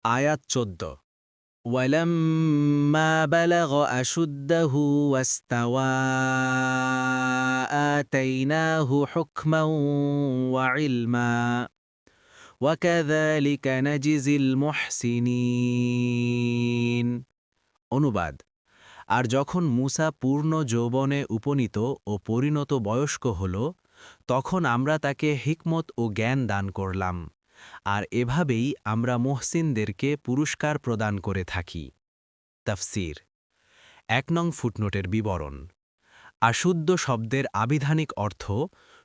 আয়াত ১৪ ওয়ালাম্মা বালাগা আশুদ্দাহু ওয়াস্তাওয়া আতাইনাহু হুকমান ওয়া ইলমা ওয়া কাযালিকা নাজিজিল মুহসিনিন। অনুবাদ: আর যখন মূসা পূর্ণ যৌবনে উপনীত ও পরিণত বয়স্ক হল, তখন আমরা তাকে হিকমত ও জ্ঞান দান করলাম, আর এভাবেই আমরা মুহসিনদেরকে পুরস্কার প্রদান করে থাকি। তাফসীর। ১ নং ফুটনোটের বিবরণ। আশুদ্ধ শব্দের আবিধানিক অর্থ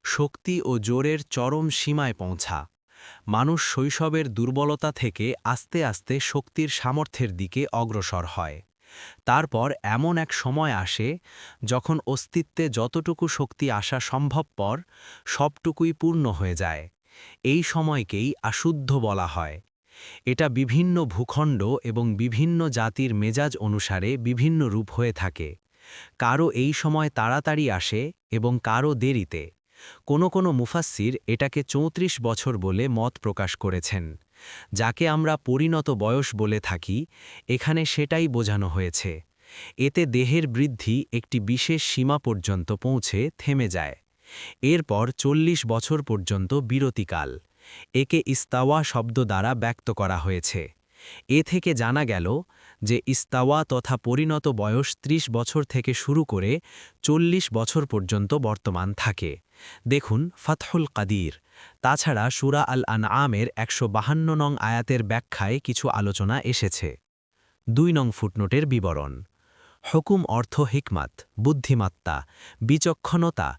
শক্তি ও জোরের চরম সীমায় পৌঁছা। মানুষ শৈশবের দুর্বলতা থেকে আস্তে আস্তে শক্তির সামর্থ্যের দিকে অগ্রসর হয়। তারপর এমন এক সময় আসে যখন অস্তিত্বে যতটুকু শক্তি আসা সম্ভবপর সবটুকুই পূর্ণ হয়ে যায়। এই সময়কেই আশুদ্ধ বলা হয়। এটা বিভিন্ন ভূখণ্ড এবং বিভিন্ন জাতির মেজাজ অনুসারে বিভিন্ন রূপ হয়ে থাকে। কারো এই সময় তাড়াতাড়ি আসে এবং কারো দেরিতে। কোনো মুফাসসির এটাকে ৩৪ বছর বলে মত প্রকাশ করেছেন। যাকে আমরা পরিণত বয়স বলে থাকি, এখানে সেটাই বোঝানো হয়েছে। এতে দেহের বৃদ্ধি একটি বিশেষ সীমা পর্যন্ত পৌঁছে থেমে যায়। এরপর ৪০ বছর পর্যন্ত বিরতিকাল। একে ইস্তাওয়া শব্দ দ্বারা ব্যক্ত করা হয়েছে। এ থেকে জানা গেল যে ইস্তাওয়া তথা পরিণত বয়স ৩০ বছর থেকে শুরু করে ৪০ বছর পর্যন্ত বর্তমান থাকে। দেখুন ফাতহুল কাদির। তাছাড়া সূরা আল আনআমের ১৫২ নং আয়াতের ব্যাখ্যায় কিছু আলোচনা এসেছে। ২ নং ফুটনোটের বিবরণ। হুকুম অর্থ হিকমাত, বুদ্ধিমত্তা, বিচক্ষণতা,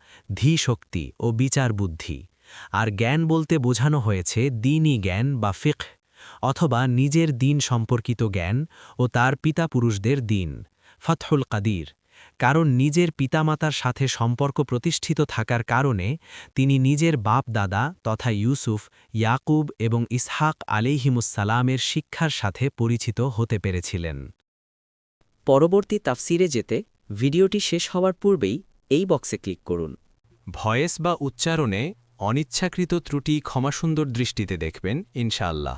ধীশক্তি ও বিচার বুদ্ধি। আর জ্ঞান বলতে বোঝানো হয়েছে দ্বীনি জ্ঞান বা ফিকহ, অথবা নিজের দিন সম্পর্কিত জ্ঞান ও তার পিতা পুরুষদের দিন। ফাতহুল কাদির। কারণ নিজের পিতামাতার সাথে সম্পর্ক প্রতিষ্ঠিত থাকার কারণে তিনি নিজের বাপ দাদা তথা ইউসুফ, ইয়াকুব এবং ইসহাক আলাইহিমুসসালামের শিক্ষার সাথে পরিচিত হতে পেরেছিলেন। পরবর্তী তাফসিরে যেতে ভিডিওটি শেষ হওয়ার পূর্বেই এই বক্সে ক্লিক করুন। ভয়েস বা উচ্চারণে অনিচ্ছাকৃত ত্রুটি ক্ষমাসুন্দর দৃষ্টিতে দেখবেন ইনশাআল্লাহ।